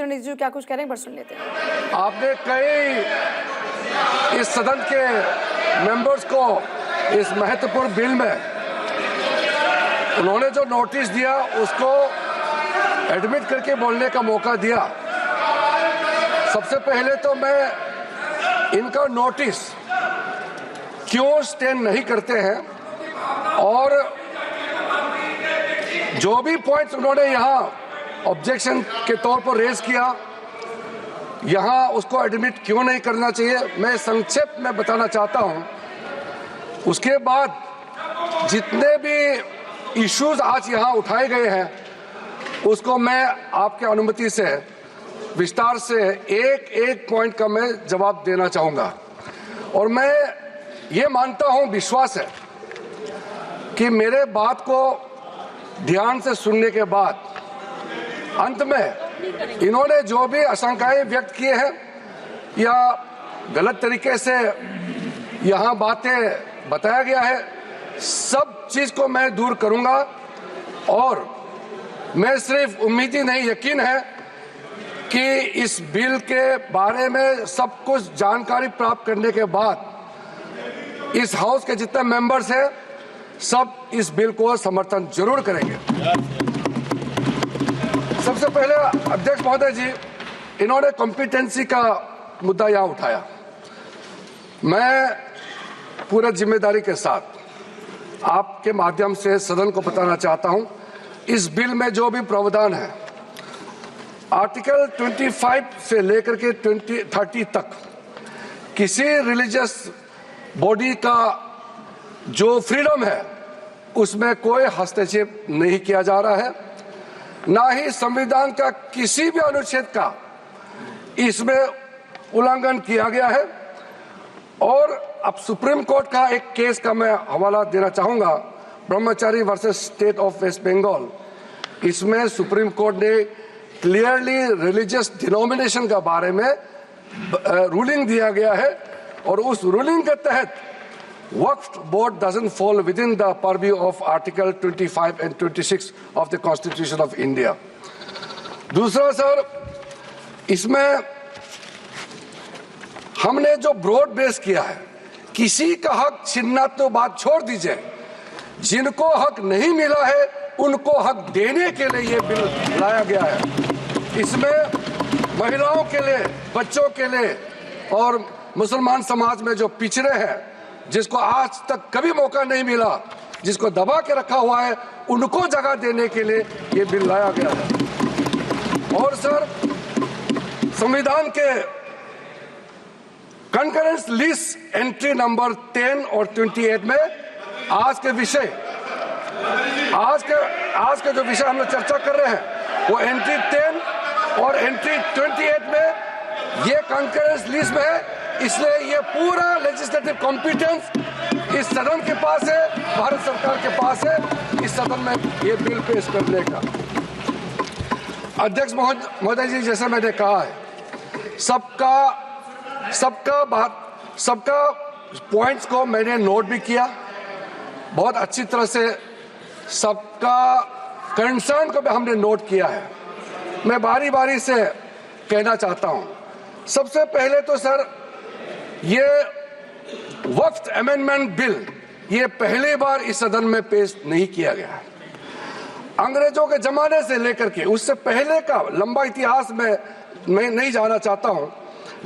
प्रतिनिधि जी क्या कुछ कह रहे हैं, पर सुन लेते हैं। आपने कई इस सदन के मेंबर्स को इस महत्वपूर्ण बिल में उन्होंने जो नोटिस दिया उसको एडमिट करके बोलने का मौका दिया। सबसे पहले तो मैं इनका नोटिस क्यों स्टैंड नहीं करते हैं और जो भी पॉइंट्स उन्होंने यहाँ ऑब्जेक्शन के तौर पर रेज किया, यहाँ उसको एडमिट क्यों नहीं करना चाहिए, मैं संक्षेप में बताना चाहता हूँ। उसके बाद जितने भी इश्यूज आज यहाँ उठाए गए हैं उसको मैं आपके अनुमति से विस्तार से एक एक पॉइंट का मैं जवाब देना चाहूँगा। और मैं ये मानता हूँ, विश्वास है कि मेरे बात को ध्यान से सुनने के बाद अंत में इन्होंने जो भी आशंकाएं व्यक्त किए हैं या गलत तरीके से यहाँ बातें बताया गया है, सब चीज को मैं दूर करूंगा। और मैं सिर्फ उम्मीद ही नहीं, यकीन है कि इस बिल के बारे में सब कुछ जानकारी प्राप्त करने के बाद इस हाउस के जितने मेंबर्स हैं सब इस बिल को समर्थन जरूर करेंगे। सबसे पहले अध्यक्ष महोदय जी, इन्होंने कॉम्पिटेंसी का मुद्दा यहाँ उठाया। मैं पूरा जिम्मेदारी के साथ आपके माध्यम से सदन को बताना चाहता हूं, इस बिल में जो भी प्रावधान है आर्टिकल 25 से लेकर के 30 तक किसी रिलीजियस बॉडी का जो फ्रीडम है उसमें कोई हस्तक्षेप नहीं किया जा रहा है, ना ही संविधान का किसी भी अनुच्छेद का इसमें उल्लंघन किया गया है। और अब सुप्रीम कोर्ट का एक केस का मैं हवाला देना चाहूंगा, Brahmachari versus state of West Bengal. इसमें सुप्रीम कोर्ट ने क्लियरली रिलीजियस डिनोमिनेशन के बारे में रूलिंग दिया गया है और उस रूलिंग के तहत वक्फ board doesn't fall within the purview of article 25 and 26 of the constitution of India. दूसरा सर, इसमें हमने जो ब्रॉड बेस किया है, किसी का हक छीनना तो बात छोड़ दीजिए, जिनको हक नहीं मिला है उनको हक देने के लिए ये बिल लाया गया है। इसमें महिलाओं के लिए, बच्चों के लिए और मुसलमान समाज में जो पिछड़े हैं, जिसको आज तक कभी मौका नहीं मिला, जिसको दबा के रखा हुआ है, उनको जगह देने के लिए ये बिल लाया गया है। और सर, संविधान के कंकरेंस लिस्ट एंट्री नंबर 10 और 28 में आज के जो विषय हम लोग चर्चा कर रहे हैं वो एंट्री 10 और एंट्री 28 में ये कंकरेंस लिस्ट में है। इसलिए ये पूरा लेजिस्लेटिव कॉम्पिटेंस इस सदन के पास है, भारत सरकार के पास है, इस सदन में ये बिल पेश करने का। अध्यक्ष महोदय जी, जैसे मैंने कहा है, सबका पॉइंट्स को मैंने नोट भी किया, बहुत अच्छी तरह से सबका कंसर्न को भी हमने नोट किया है। मैं बारी बारी से कहना चाहता हूं, सबसे पहले तो सर, ये वक्फ अमेंडमेंट बिल ये पहली बार इस सदन में पेश नहीं किया गया है। अंग्रेजों के जमाने से लेकर के उससे पहले का लंबा इतिहास में मैं नहीं जाना चाहता हूं,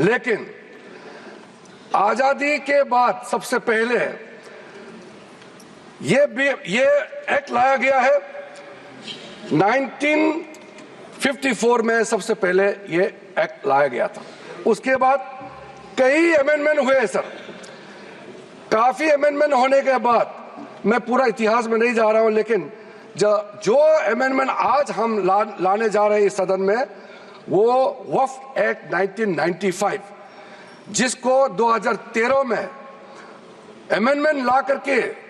लेकिन आजादी के बाद सबसे पहले ये एक्ट लाया गया है। 1954 में सबसे पहले ये एक्ट लाया गया था। उसके बाद कई अमेंडमेंट हुए सर, काफी अमेंडमेंट होने के बाद, मैं पूरा इतिहास में नहीं जा रहा हूं, लेकिन जो अमेंडमेंट आज हम लाने जा रहे हैं इस सदन में, वो वक्फ एक्ट 1995, जिसको 2013 में अमेंडमेंट ला करके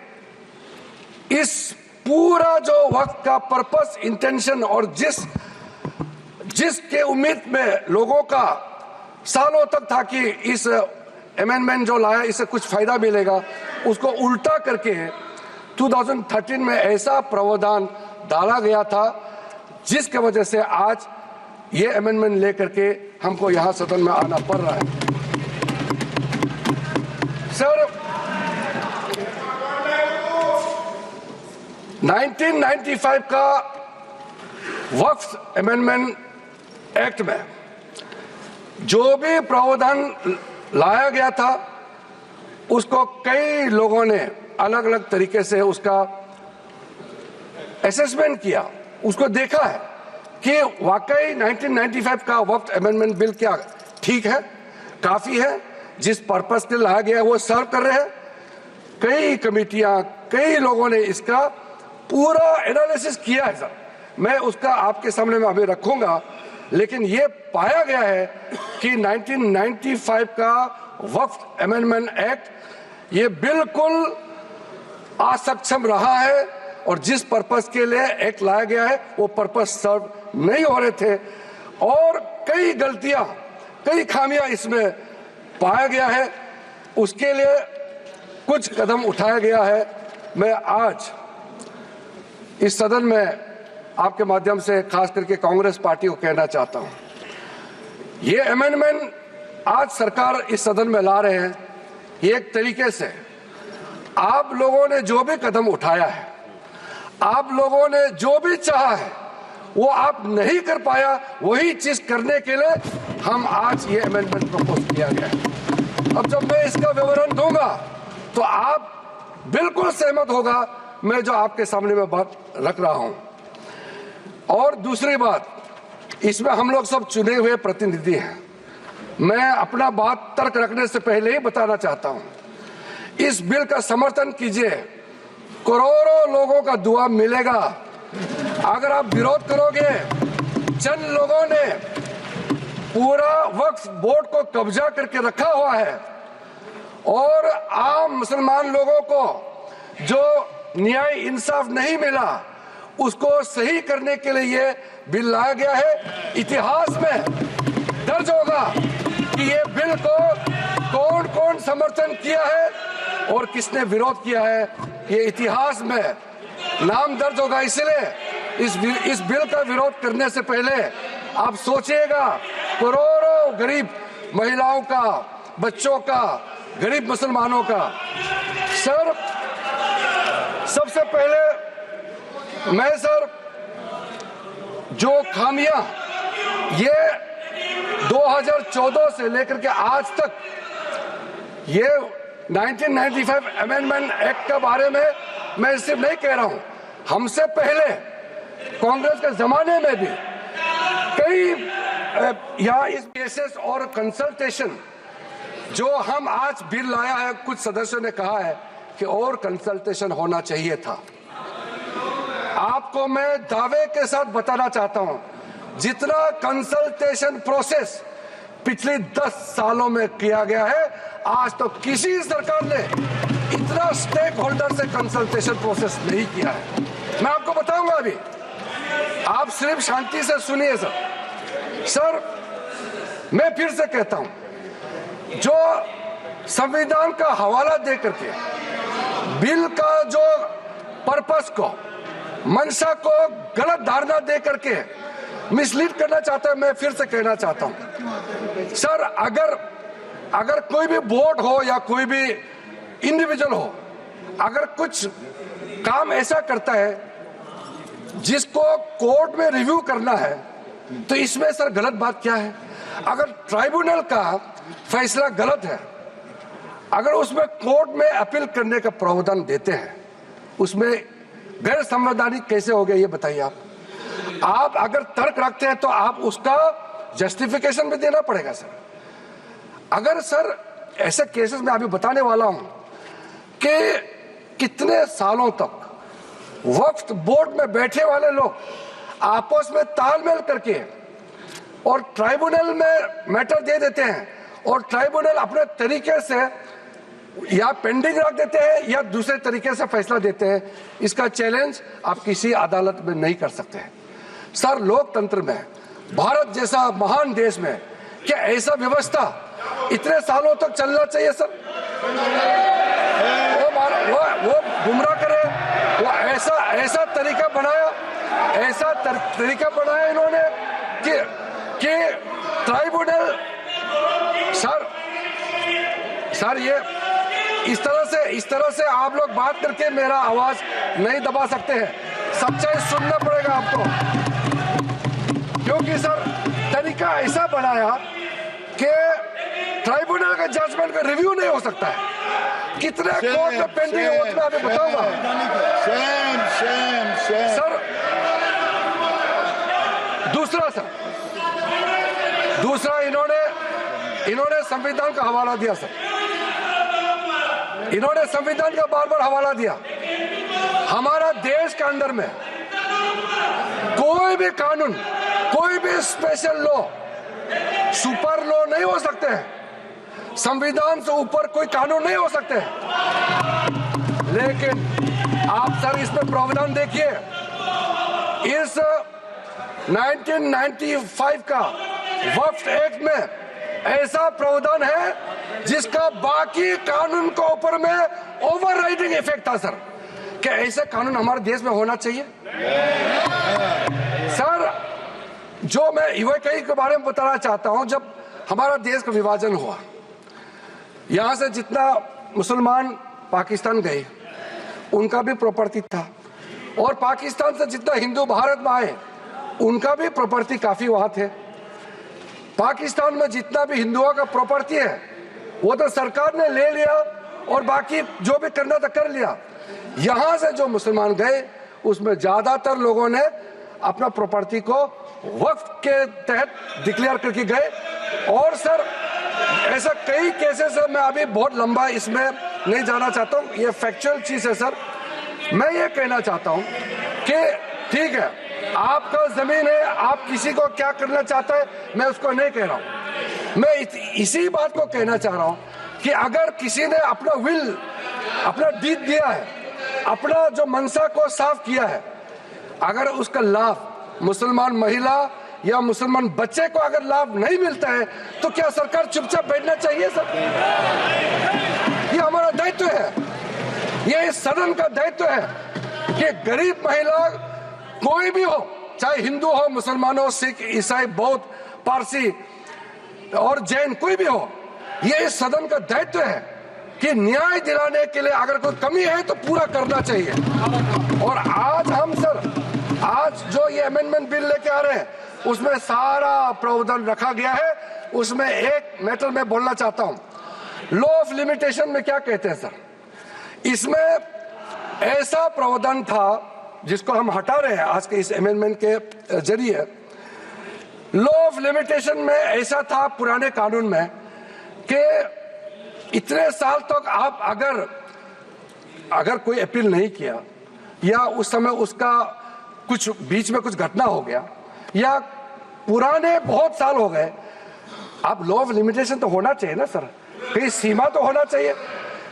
इस पूरा जो वक्त का पर्पस, इंटेंशन और जिसके उम्मीद में लोगों का सालों तक था कि इस अमेंडमेंट जो लाया इससे कुछ फायदा मिलेगा, उसको उल्टा करके 2013 में ऐसा प्रावधान डाला गया था जिसके वजह से आज ये अमेंडमेंट लेकर के हमको यहां सदन में आना पड़ रहा है। सर, 1995 का वक्फ अमेंडमेंट एक्ट में जो भी प्रावधान लाया गया था उसको कई लोगों ने अलग अलग तरीके से उसका असेसमेंट किया, उसको देखा है कि वाकई 1995 का वक्फ अमेंडमेंट बिल क्या ठीक है, काफी है, जिस पर्पस के लाया गया है वो सर्व कर रहे हैं। कई कमेटियां, कई लोगों ने इसका पूरा एनालिसिस किया है सर, मैं उसका आपके सामने में अभी रखूंगा। लेकिन ये पाया गया है कि 1995 का वक्फ अमेंडमेंट एक्ट ये बिल्कुल असक्षम रहा है और जिस पर्पस के लिए एक्ट लाया गया है वो पर्पस सर्व नहीं हो रहे थे और कई गलतियां, कई खामियां इसमें पाया गया है। उसके लिए कुछ कदम उठाया गया है। मैं आज इस सदन में आपके माध्यम से खास करके कांग्रेस पार्टी को कहना चाहता हूं, ये अमेंडमेंट आज सरकार इस सदन में ला रहे हैं, ये एक तरीके से आप लोगों ने जो भी कदम उठाया है, आप लोगों ने जो भी चाहा है वो आप नहीं कर पाया, वही चीज करने के लिए हम आज ये अमेंडमेंट प्रपोज किया गया है। अब जब मैं इसका विवरण दूंगा तो आप बिल्कुल सहमत होगा मैं जो आपके सामने में बात रख रहा हूं। और दूसरी बात, इसमें हम लोग सब चुने हुए प्रतिनिधि हैं। मैं अपना बात तर्क रखने से पहले ही बताना चाहता हूं, इस बिल का समर्थन कीजिए, करोड़ों लोगों का दुआ मिलेगा। अगर आप विरोध करोगे, चंद लोगों ने पूरा वक्फ बोर्ड को कब्जा करके रखा हुआ है और आम मुसलमान लोगों को जो न्याय इंसाफ नहीं मिला उसको सही करने के लिए ये बिल लाया गया है। इतिहास में दर्ज होगा कि ये बिल को कौन कौन समर्थन किया है और किसने विरोध किया है, ये इतिहास में नाम दर्ज होगा। इसलिए इस बिल का विरोध करने से पहले आप सोचिएगा, करोड़ों गरीब महिलाओं का, बच्चों का, गरीब मुसलमानों का। सर, सबसे पहले मैं सर जो खामियां ये 2014 से लेकर के आज तक ये 1995 अमेंडमेंट एक्ट के बारे में मैं सिर्फ नहीं कह रहा हूं, हमसे पहले कांग्रेस के जमाने में भी कई यहाँ इस केसेस और कंसल्टेशन जो हम आज बिल लाया है, कुछ सदस्यों ने कहा है कि और कंसल्टेशन होना चाहिए था। आपको मैं दावे के साथ बताना चाहता हूं, जितना कंसल्टेशन प्रोसेस पिछले 10 सालों में किया गया है, आज तो किसी सरकार ने इतना स्टेक होल्डर से कंसल्टेशन प्रोसेस नहीं किया है। मैं आपको बताऊंगा अभी, आप सिर्फ शांति से सुनिए सर। मैं फिर से कहता हूं, जो संविधान का हवाला दे करके बिल का जो पर्पस को, मंशा को गलत धारणा दे करके मिसलीड करना चाहता है, मैं फिर से कहना चाहता हूं सर, अगर कोई भी बोर्ड हो या कोई भी इंडिविजुअल हो, अगर कुछ काम ऐसा करता है जिसको कोर्ट में रिव्यू करना है, तो इसमें सर गलत बात क्या है? अगर ट्राइब्यूनल का फैसला गलत है, अगर उसमें कोर्ट में अपील करने का प्रावधान देते हैं, उसमें गैर संवैधानिक कैसे हो गया ये बताइए आप अगर तर्क रखते हैं तो आप उसका जस्टिफिकेशन भी देना पड़ेगा सर। अगर सर ऐसे केसेस में अभी बताने वाला हूं कि कितने सालों तक वक्फ बोर्ड में बैठे वाले लोग आपस में तालमेल करके और ट्राइब्यूनल में मैटर दे देते हैं और ट्राइब्यूनल अपने तरीके से या पेंडिंग रख देते हैं या दूसरे तरीके से फैसला देते हैं। इसका चैलेंज आप किसी अदालत में नहीं कर सकते हैं सर। लोकतंत्र में, भारत जैसा महान देश में क्या ऐसा व्यवस्था इतने सालों तक चलना चाहिए सर? वो गुमराह करे, वो ऐसा तरीका बनाया इन्होंने कि कि ट्राइब्यूनल सर ये इस तरह से आप लोग बात करके मेरा आवाज नहीं दबा सकते हैं। सच्चाई सुनना पड़ेगा आपको, क्योंकि सर तरीका ऐसा बनाया कि ट्राइब्यूनल का जजमेंट का रिव्यू नहीं हो सकता है। कितने कोर्ट में पेंडिंग है वो मैं अभी बताऊंगा। सर दूसरा इन्होंने संविधान का हवाला दिया सर। इन्होंने संविधान का बार बार हवाला दिया। हमारा देश के अंदर में कोई भी कानून, कोई भी स्पेशल लॉ सुपर लॉ नहीं हो सकते हैं। संविधान से ऊपर कोई कानून नहीं हो सकते हैं। लेकिन आप सर इसमें प्रावधान देखिए, इस 1995 का वक्फ एक्ट में ऐसा प्रावधान है जिसका बाकी कानून के ऊपर में ओवरराइडिंग इफेक्ट था सर। क्या ऐसे कानून हमारे देश में होना चाहिए? सर जो मैं यूएई के बारे में बताना चाहता हूं, जब हमारा देश का विभाजन हुआ, यहां से जितना मुसलमान पाकिस्तान गए उनका भी प्रॉपर्टी था, और पाकिस्तान से जितना हिंदू भारत में आए उनका भी प्रॉपर्टी काफी वहां थे। पाकिस्तान में जितना भी हिंदुओं का प्रॉपर्टी है वो तो सरकार ने ले लिया, और बाकी जो भी करना था कर लिया। यहां से जो मुसलमान गए उसमें ज्यादातर लोगों ने अपना प्रॉपर्टी को वक्फ के तहत डिक्लेयर करके गए। और सर ऐसा कई केसेस है, मैं अभी बहुत लंबा इसमें नहीं जाना चाहता हूं, ये फैक्चुअल चीज है सर। मैं ये कहना चाहता हूं कि ठीक है, आपका जमीन है, आप किसी को क्या करना चाहते हैं मैं उसको नहीं कह रहा हूं। मैं इसी बात को कहना चाह रहा हूं कि अगर किसी ने अपना विल, अपना डीड दिया है, अपना जो मनसा को साफ किया है, अगर उसका लाभ मुसलमान महिला या मुसलमान बच्चे को अगर लाभ नहीं मिलता है तो क्या सरकार चुपचाप बैठना चाहिए सर? ये हमारा दायित्व है, ये इस सदन का दायित्व है कि गरीब महिला कोई भी हो, चाहे हिंदू हो, मुसलमान हो, सिख, ईसाई, बौद्ध, पारसी और जैन, कोई भी हो, ये इस सदन का दायित्व है कि न्याय दिलाने के लिए अगर कोई कमी है तो पूरा करना चाहिए। और आज हम सर, आज जो ये अमेंडमेंट बिल लेके आ रहे हैं उसमें सारा प्रावधान रखा गया है। उसमें एक मैटर मैं बोलना चाहता हूं, लॉ ऑफ लिमिटेशन में क्या कहते हैं सर, इसमें ऐसा प्रावधान था जिसको हम हटा रहे हैं आज के इस अमेंडमेंट के जरिए। लॉ ऑफ लिमिटेशन में ऐसा था पुराने कानून में कि इतने साल तक आप अगर कोई अपील नहीं किया, या उस समय उसका कुछ बीच में कुछ घटना हो गया, या पुराने बहुत साल हो गए, अब लॉ ऑफ लिमिटेशन तो होना चाहिए ना सर, कहीं सीमा तो होना चाहिए।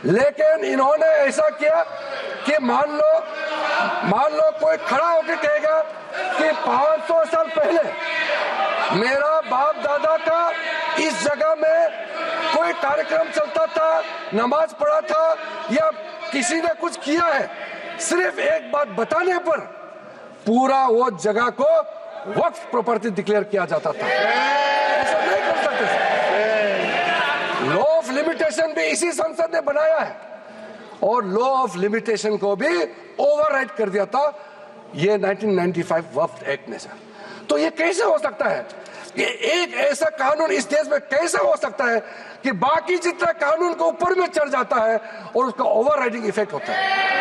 लेकिन इन्होंने ऐसा किया कि मान लो कोई खड़ा होकर कहेगा कि 500 साल पहले मेरा बाप दादा का इस जगह में कोई कार्यक्रम चलता था, नमाज पढ़ा था, या किसी ने कुछ किया है, सिर्फ एक बात बताने पर पूरा वो जगह को वक्फ प्रॉपर्टी डिक्लेयर किया जाता था। ऐसा नहीं कर सकते। लॉ ऑफ लिमिटेशन भी इसी संसद ने बनाया है, और लॉ ऑफ लिमिटेशन को भी ओवरराइड कर दिया था ये 1995 वक्फ एक्ट ने सर। तो ये कैसे हो सकता है कि एक ऐसा कानून इस देश में कैसे हो सकता है कि बाकी जितना कानून को ऊपर में चढ़ जाता है और उसका ओवरराइडिंग इफेक्ट होता है?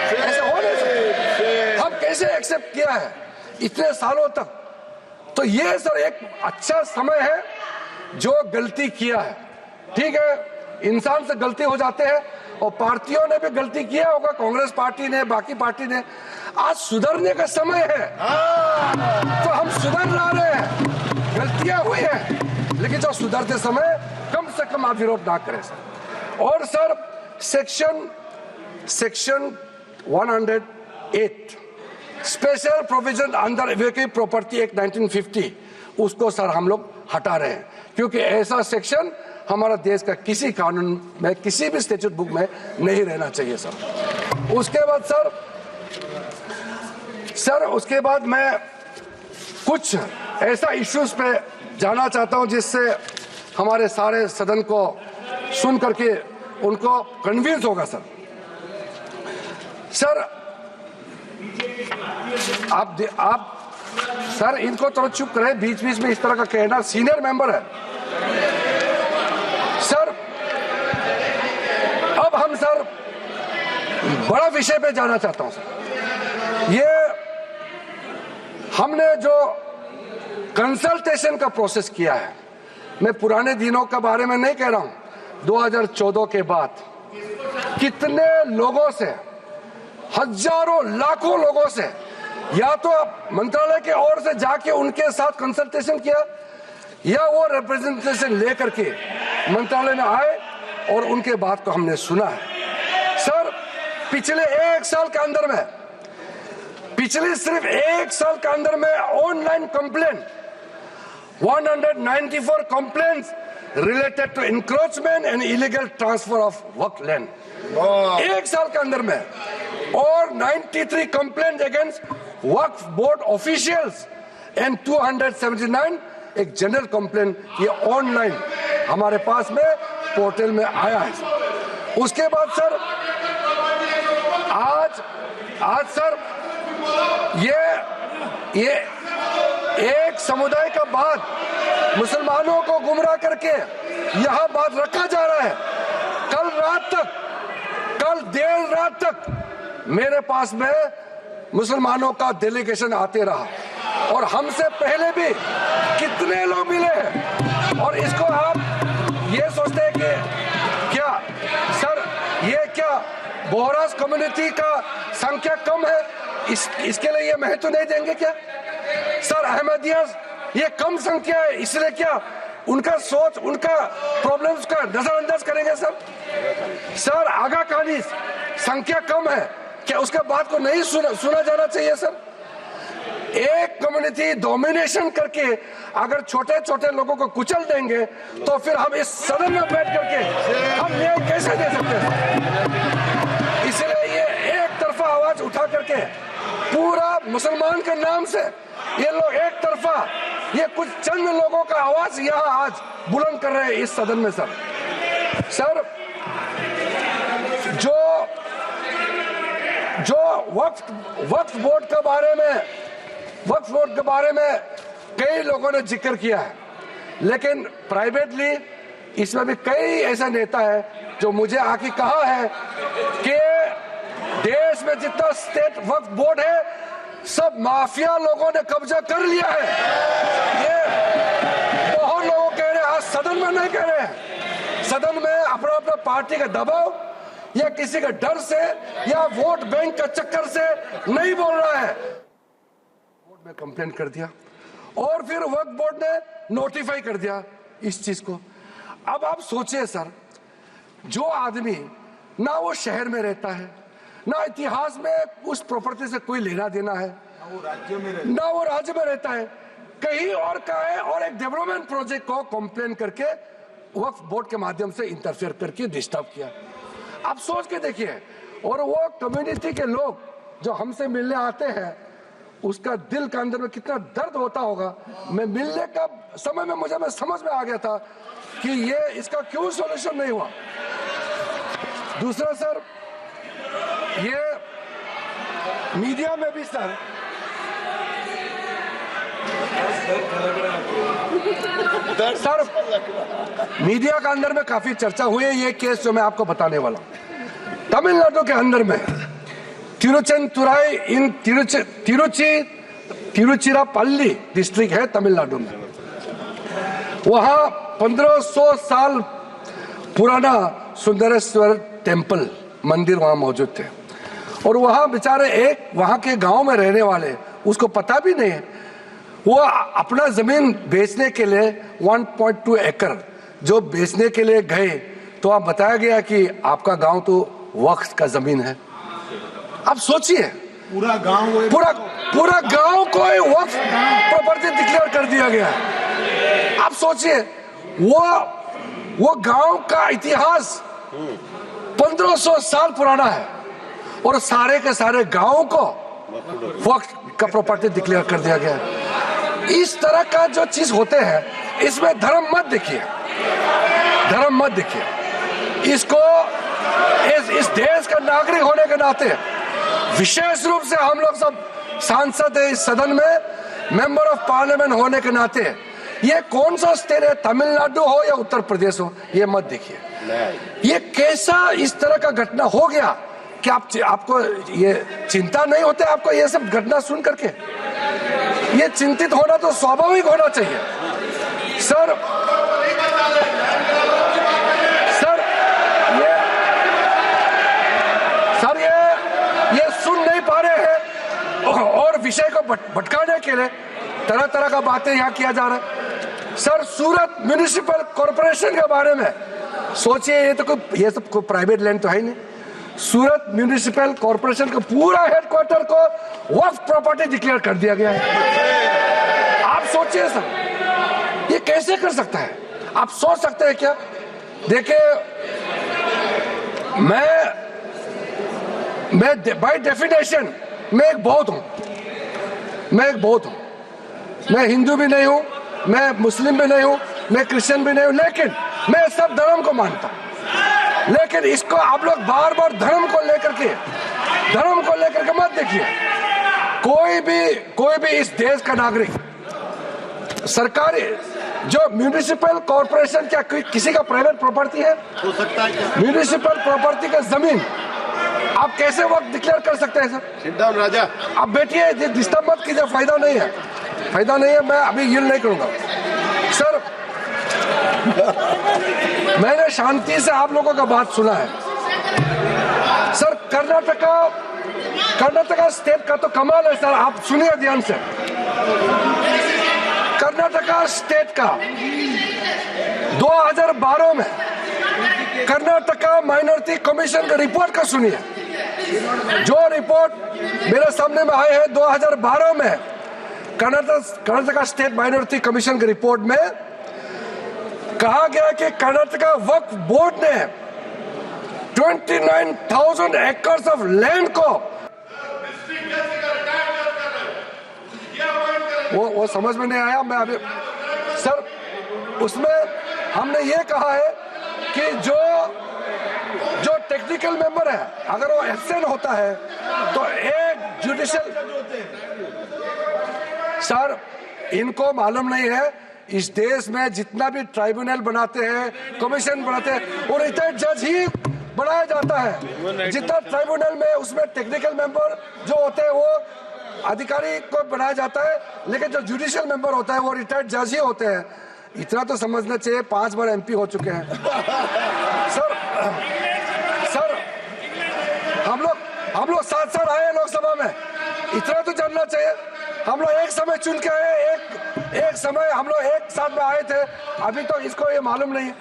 ऐसा हो नहीं सकता। हम कैसे एक्सेप्ट किया है इतने सालों तक? तो ये सर एक अच्छा समय है जो गलती किया है। ठीक है, इंसान से गलती हो जाते हैं, और पार्टियों ने भी गलती किया होगा, कांग्रेस पार्टी ने, बाकी पार्टी ने। आज सुधरने का समय है, तो हम सुधर रहे हैं। गलतियां हुई हैं, लेकिन जो सुधरते समय कम से कम आप विरोध ना करें सर। और sir section 108 special provision under UAE property act 1950, उसको सर हम लोग हटा रहे हैं, क्योंकि ऐसा सेक्शन हमारा देश का किसी कानून में, किसी भी स्टैट्यूट बुक में नहीं रहना चाहिए सर। उसके बाद सर उसके बाद मैं कुछ ऐसा इश्यूज पे जाना चाहता हूं जिससे हमारे सारे सदन को सुन करके उनको कन्विंस होगा। सर आप सर इनको थोड़ा चुप करें, बीच बीच में इस तरह का कहना, सीनियर मेंबर है सर। अब हम सर बड़ा विषय पे जाना चाहता हूं सर। ये हमने जो कंसल्टेशन का प्रोसेस किया है, मैं पुराने दिनों के बारे में नहीं कह रहा हूं, 2014 के बाद कितने लोगों से, हजारों लाखों लोगों से, या तो मंत्रालय के ओर से जाके उनके साथ कंसल्टेशन किया, या वो रिप्रेजेंटेशन लेकर के मंत्रालय में आए और उनके बात को हमने सुना है। सर पिछले एक साल के अंदर में, पिछले सिर्फ एक साल के अंदर में online complaint 194 complaints related to encroachment and illegal transfer of Waqf land एक साल के अंदर में, और 93 complaint against Waqf board officials and 279 एक जनरल कंप्लेंट, ये ऑनलाइन हमारे पास में पोर्टल में आया है। उसके बाद सर आज सर ये एक समुदाय का बात मुसलमानों को गुमराह करके यहां बात रखा जा रहा है। कल देर रात तक मेरे पास में मुसलमानों का डेलीगेशन आते रहा और हमसे पहले भी कितने लोग मिले हैं, और इसको आप ये सोचते हैं कि क्या सर ये क्या बोहरास कम्युनिटी का संख्या कम है, इसके लिए ये महत्व नहीं देंगे क्या? सर अहमदिया ये कम संख्या है, इसलिए क्या उनका सोच, उनका प्रॉब्लम्स का नजरअंदाज करेंगे? सर आगा कहानी संख्या कम है, क्या उसके बात को नहीं सुना जाना चाहिए? सर एक कम्युनिटी डोमिनेशन करके अगर छोटे छोटे लोगों को कुचल देंगे तो फिर हम इस सदन में बैठ करके हम न्याय कैसे दे सकते हैं? इसलिए ये एक तरफा आवाज उठा करके पूरा मुसलमान के नाम से ये लोग एक तरफा, ये कुछ चंद लोगों का आवाज यहाँ आज बुलंद कर रहे हैं इस सदन में। सर जो वक्फ बोर्ड के बारे में कई लोगों ने जिक्र किया है, लेकिन प्राइवेटली इसमें भी कई ऐसा नेता है जो मुझे आके कहा है कि देश में जितना स्टेट वक्फ बोर्ड है सब माफिया लोगों ने कब्जा कर लिया है। ये बहुत लोग कह रहे हैं, आज सदन में नहीं कह रहे हैं, सदन में अपना अपना पार्टी का दबाव या किसी के डर से या वोट बैंक का चक्कर से नहीं बोल रहा है। बोर्ड में कंप्लेंट कर दिया और फिर वक्फ बोर्ड ने नोटिफाई कर दिया इस चीज को। अब आप सोचिए सर, जो आदमी ना वो शहर में रहता है, ना इतिहास में उस प्रॉपर्टी से कोई लेना देना है, ना वो राज्य में रहता है, कहीं और का है, और एक डेवलपमेंट प्रोजेक्ट को कंप्लेन करके वक्फ बोर्ड के माध्यम से इंटरफेयर करके डिस्टर्ब किया। आप सोच के देखिए, और वो कम्युनिटी के लोग जो हमसे मिलने आते हैं उसका दिल के अंदर में कितना दर्द होता होगा। मैं मिलने का समय में मुझे समझ में आ गया था कि ये इसका क्यों सॉल्यूशन नहीं हुआ। दूसरा सर, ये मीडिया में भी सर मीडिया के अंदर में काफी चर्चा हुई है ये केस जो मैं आपको बताने वाला हूं। तमिलनाडु के अंदर में तिरुचेंतुराई इन तिरुचिरापल्ली डिस्ट्रिक्ट है तमिलनाडु में, वहां 1500 साल पुराना सुंदरेश्वर टेम्पल मंदिर वहां मौजूद थे, और वहां बेचारे एक वहां के गांव में रहने वाले, उसको पता भी नहीं है, वो अपना जमीन बेचने के लिए 1.2 एकड़ जो बेचने के लिए गए तो आप बताया गया कि आपका गांव तो वक्फ का जमीन है। आप सोचिए, पूरा गांव को वक्फ प्रॉपर्टी डिक्लेयर कर दिया गया है। आप सोचिए, वो गांव का इतिहास 1500 साल पुराना है और सारे के सारे गांव को वक्फ का प्रॉपर्टी डिक्लेयर कर दिया गया है। इस तरह का जो चीज होते हैं इसमें धर्म मत देखिए, धर्म मत देखिए। इसको इस देश का नागरिक होने के नाते विशेष रूप से हम लोग सब सांसद है इस सदन में, मेंबर ऑफ पार्लियामेंट होने के नाते ये कौन सा स्टेट है, तमिलनाडु हो या उत्तर प्रदेश हो, ये मत देखिए। ये कैसा इस तरह का घटना हो गया कि आपको ये चिंता नहीं होते? आपको ये सब घटना सुन करके ये चिंतित होना तो स्वाभाविक होना चाहिए। सर ये सुन नहीं पा रहे हैं और विषय को भटकाने के लिए तरह तरह का बातें यहाँ किया जा रहा है। सर सूरत म्युनिसिपल कॉर्पोरेशन के बारे में सोचिए, ये सब कोई प्राइवेट लैंड तो है ही नहीं। सूरत म्युनिसिपल कॉर्पोरेशन का पूरा हेडक्वार्टर को वक्फ प्रॉपर्टी डिक्लेयर कर दिया गया है। आप सोचिए सर, ये कैसे कर सकता है? आप सोच सकते हैं क्या? देखिए, मैं बाय डेफिनेशन मैं एक बहुत हूं, मैं हिंदू भी नहीं हूं, मैं मुस्लिम भी नहीं हूं, मैं क्रिश्चियन भी नहीं हूं, लेकिन मैं सब धर्म को मानता हूं। लेकिन इसको आप लोग बार बार धर्म को लेकर के मत देखिए। कोई भी इस देश का नागरिक, सरकारी जो म्युनिसिपल कॉर्पोरेशन क्या किसी का प्राइवेट प्रॉपर्टी है? हो सकता है म्युनिसिपल प्रॉपर्टी का जमीन आप कैसे वक्त डिक्लेयर कर सकते हैं सर? राजा आप बैठिए, डिस्टर्ब मत कीजिए, फायदा नहीं है। मैं अभी यील्ड नहीं करूंगा सर। मैंने शांति से आप लोगों का बात सुना है सर। कर्नाटका स्टेट का तो कमाल है सर, आप सुनिए ध्यान से। कर्नाटका स्टेट का 2012 में कर्नाटका माइनॉरिटी कमीशन का रिपोर्ट का सुनिए। जो रिपोर्ट मेरे सामने में आए हैं 2012 में कर्नाटका स्टेट माइनॉरिटी कमीशन के रिपोर्ट में कहा गया कि कर्नाटका वक्फ बोर्ड ने 29,000 एकर्स ऑफ लैंड को वो समझ में नहीं आया। मैं अभी सर उसमें हमने ये कहा है कि जो टेक्निकल मेंबर है अगर वो एब्सेंट होता है तो एक जुडिशियल, सर इनको मालूम नहीं है इस देश में जितना भी ट्राइब्यूनल बनाते हैं, कमीशन बनाते हैं, वो रिटायर्ड जज ही बनाया जाता है। जितना ट्राइब्यूनल में उसमें टेक्निकल मेंबर जो होते हैं वो अधिकारी को बनाया जाता है, लेकिन जो जुडिशियल मेंबर होता है वो रिटायर्ड जज ही होते हैं। इतना तो समझना चाहिए, 5 बार एमपी हो चुके हैं सर हम लोग साथ आए लोकसभा में, इतना तो जानना चाहिए। हम लोग एक समय चुन के आए, एक समय हम लोग एक साथ में आए थे, अभी तो इसको ये मालूम नहीं है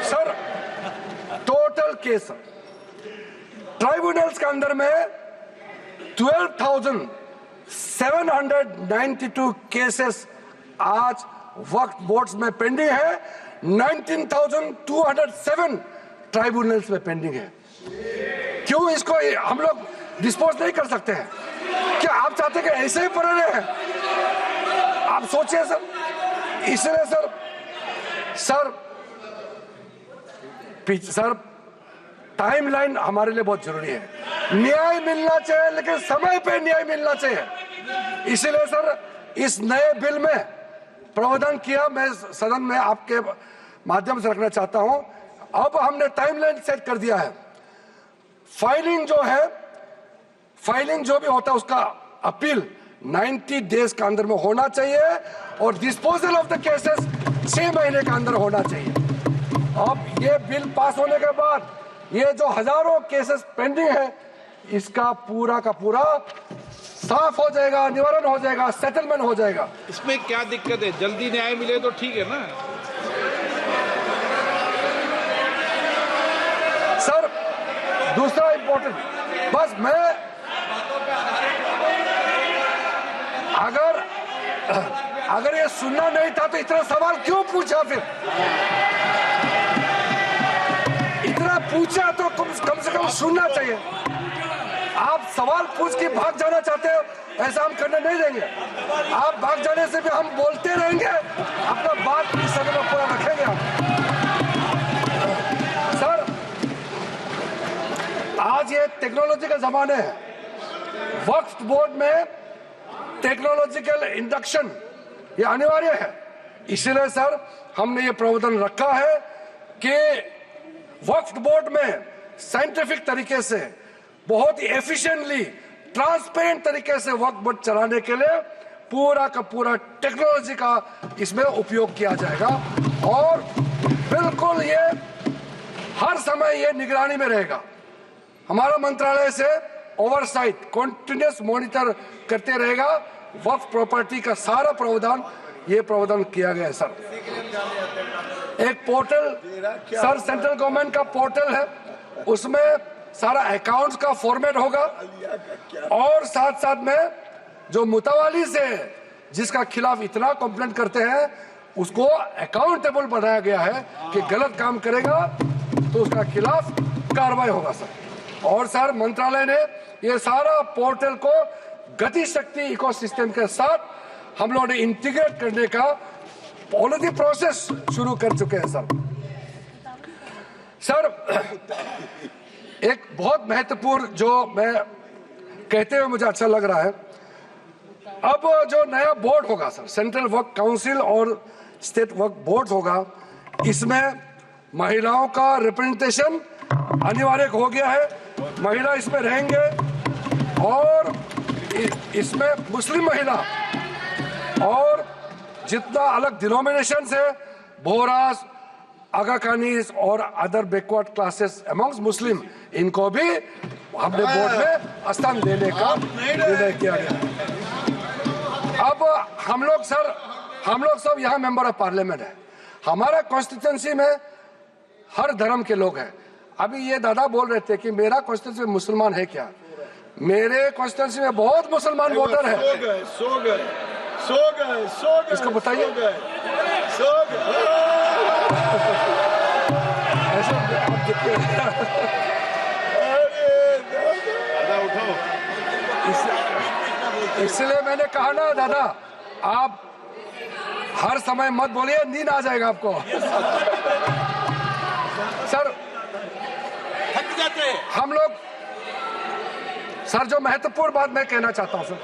सर। टोटल केस ट्राइब्यूनल्स के अंदर में 12,792 केसेस आज वक्फ बोर्ड्स में पेंडिंग है, 19,207 ट्राइब्यूनल्स में पेंडिंग है। क्यों इसको हम लोग डिस्पोज नहीं कर सकते हैं? क्या आप चाहते हैं कि ऐसे ही पड़े रहे? आप सोचिए सर। इसलिए सर टाइमलाइन हमारे लिए बहुत जरूरी है। न्याय मिलना चाहिए, लेकिन समय पे न्याय मिलना चाहिए। इसलिए सर इस नए बिल में प्रावधान किया, मैं सदन में आपके माध्यम से रखना चाहता हूं। अब हमने टाइमलाइन सेट कर दिया है। फाइलिंग जो भी होता है उसका अपील 90 डेज के अंदर में होना चाहिए और डिस्पोजल ऑफ द केसेस 6 महीने के अंदर होना चाहिए। अब ये बिल पास होने के बाद ये जो हजारों केसेस पेंडिंग है, इसका पूरा का पूरा साफ हो जाएगा, निवारण हो जाएगा, सेटलमेंट हो जाएगा। इसमें क्या दिक्कत है? जल्दी न्याय मिले तो ठीक है ना सर। दूसरा इंपॉर्टेंट, बस मैं अगर ये सुनना नहीं था तो इतना सवाल क्यों पूछा? फिर इतना पूछा तो कम से कम सुनना चाहिए। आप सवाल पूछ के भाग जाना चाहते हो, ऐसा हम करने नहीं देंगे। आप भाग जाने से भी हम बोलते रहेंगे, अपना बात इस सदन में पूरा रखेंगे हम। सर, आज ये टेक्नोलॉजी का जमाना है। वक्फ बोर्ड में टेक्नोलॉजिकल इंडक्शन ये अनिवार्य है। इसलिए सर हमने ये प्रावधान रखा है कि वक्फ बोर्ड में साइंटिफिक तरीके से बहुत ही एफिशिएंटली ट्रांसपेरेंट तरीके से वक्फ बोर्ड चलाने के लिए पूरा का पूरा टेक्नोलॉजी का इसमें उपयोग किया जाएगा और बिल्कुल ये हर समय ये निगरानी में रहेगा। हमारा मंत्रालय से ओवरसाइट कंटिन्यूस मॉनिटर करते रहेगा। वक्फ प्रॉपर्टी का सारा प्रावधान ये प्रावधान किया गया है सर। एक पोर्टल सर सेंट्रल गवर्नमेंट का पोर्टल है, उसमें सारा अकाउंट्स का फॉर्मेट होगा और साथ साथ में जो मुतवाली से जिसका खिलाफ इतना कंप्लेंट करते हैं उसको अकाउंटेबल बनाया गया है कि गलत काम करेगा तो उसका खिलाफ कार्रवाई होगा सर। और सर मंत्रालय ने ये सारा पोर्टल को गति शक्ति इकोसिस्टम के साथ हम लोगों ने इंटीग्रेट करने का पॉलिसी प्रोसेस शुरू कर चुके हैं सर। सर एक बहुत महत्वपूर्ण जो मैं कहते हुए मुझे अच्छा लग रहा है, अब जो नया बोर्ड होगा सर, सेंट्रल वक्फ काउंसिल और स्टेट वक्फ बोर्ड होगा, इसमें महिलाओं का रिप्रेजेंटेशन अनिवार्य हो गया है। महिला इसमें रहेंगे और इसमें मुस्लिम महिला और जितना अलग डिनोमिनेशन है, बोहरास, आगा खानीज और अदर बैकवर्ड क्लासेस अमंग्स मुस्लिम, इनको भी हमने बोर्ड में स्थान देने का निर्णय किया गया। अब हम लोग सब यहाँ मेंबर ऑफ पार्लियामेंट है। हमारा कॉन्स्टिट्यूंसी में हर धर्म के लोग हैं। अभी ये दादा बोल रहे थे कि मेरा कॉन्स्टिट्यूंसी में मुसलमान है क्या? मेरे कॉन्स्टिट्यूंसी में बहुत मुसलमान वोटर है। सो गए इसको बताइए। इसलिए मैंने कहा ना दादा, आप हर समय मत बोलिए, नींद आ जाएगा आपको। सर थक जाते हैं हम लोग। सर जो महत्वपूर्ण बात मैं कहना चाहता हूं सर,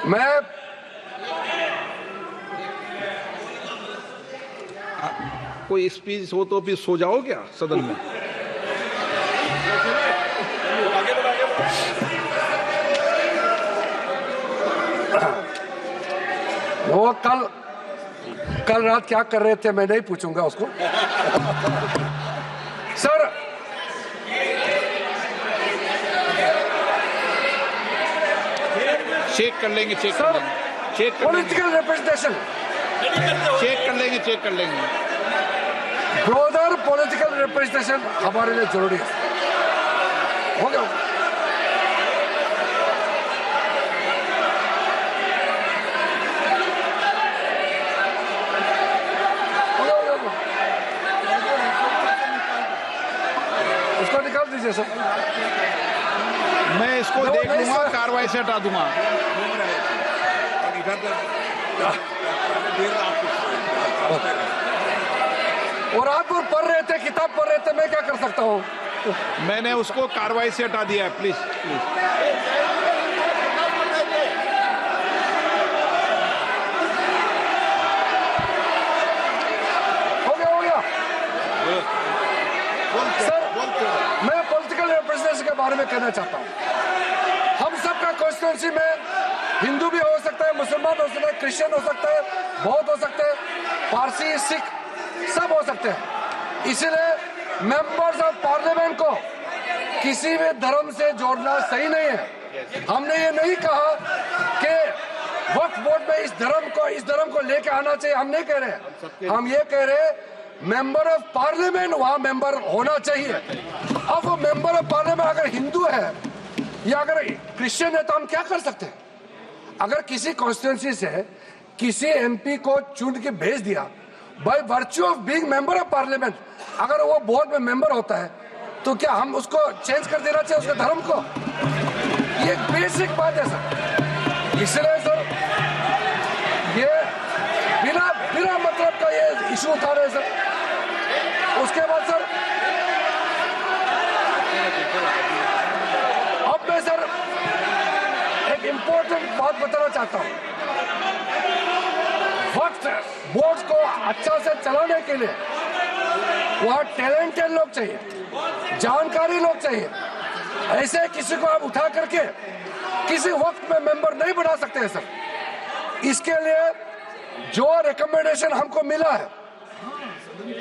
मैं कोई स्पीच हो तो फिर सो जाओ क्या सदन में? वो कल रात क्या कर रहे थे मैं नहीं पूछूंगा उसको। सर चेक कर लेंगे, पॉलिटिकल रिप्रेजेंटेशन चेक कर लेंगे। ब्रोदर पॉलिटिकल रिप्रेजेंटेशन हमारे लिए जरूरी है। हो गया उसको निकाल दीजिए सर। मैं इसको देख लूंगा, कार्रवाई से हटा दूंगा। और रात भर पढ़ रहे थे, किताब पढ़ रहे थे, मैं क्या कर सकता हूँ? मैंने उसको कार्रवाई से हटा दिया है। प्लीज हो गया सर। मैं पॉलिटिकल रिप्रेजेंटेशन के बारे में कहना चाहता हूँ। हम सबका कॉन्स्टिट्यूंसी में हिंदू भी हो सकता है, मुसलमान हो सकता है, क्रिश्चियन हो सकता है, बौद्ध हो सकते हैं, पारसी, सिख सब हो सकते हैं। इसलिए मेंबर्स ऑफ पार्लियामेंट को किसी भी धर्म से जोड़ना सही नहीं है। हमने ये नहीं कहा कि वक्फ बोर्ड में इस धर्म को लेके आना चाहिए, हम नहीं कह रहे। हम ये कह रहे मेंबर ऑफ पार्लियामेंट वहां मेंबर होना चाहिए। अब वो मेंबर ऑफ पार्लियामेंट अगर हिंदू है या अगर क्रिश्चियन है तो हम क्या कर सकते हैं? अगर किसी कॉन्स्टिट्यूंसी से किसी एमपी को चुन के भेज दिया by virtue of being member of parliament, अगर वो बोर्ड में मेंबर होता है तो क्या हम उसको चेंज कर देना चाहिए उसके धर्म को? ये बेसिक बात है सर। इसलिए सर ये बिना बिना मतलब का ये इशू उठा रहे हैं सर। उसके बाद सर अब मैं सर एक इम्पोर्टेंट बात बताना चाहता हूं। वक्त बोर्ड को अच्छा से चलाने के लिए वहाँ टैलेंटेड लोग चाहिए, जानकारी लोग चाहिए। ऐसे किसी को आप उठा करके किसी वक्त में मेंबर नहीं बना सकते हैं सर। इसके लिए जो रिकमेंडेशन हमको मिला है,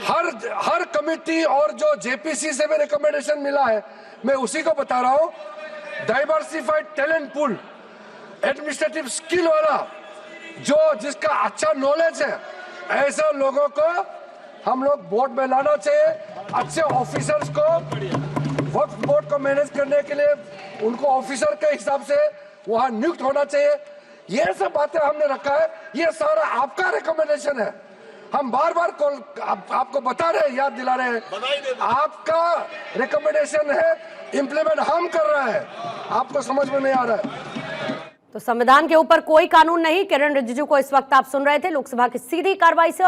हर कमिटी और जो जेपीसी से भी रिकमेंडेशन मिला है, मैं उसी को बता रहा हूं। Diversified talent pool, administrative skill वाला, जो जिसका अच्छा नॉलेज है, ऐसे लोगों को हम लोग बोर्ड में लाना चाहिए। अच्छे ऑफिसर्स को वक्त बोर्ड को मैनेज करने के लिए उनको ऑफिसर के हिसाब से वहां नियुक्त होना चाहिए। ये सब बातें हमने रखा है। ये सारा आपका रिकमेंडेशन है। हम बार बार आपको बता रहे हैं, याद दिला रहे हैं, आपका रिकमेंडेशन है, इम्प्लीमेंट हम कर रहे हैं। आपको समझ में नहीं आ रहा है। तो संविधान के ऊपर कोई कानून नहीं, किरण रिजिजू को इस वक्त आप सुन रहे थे लोकसभा की सीधी कार्रवाई से।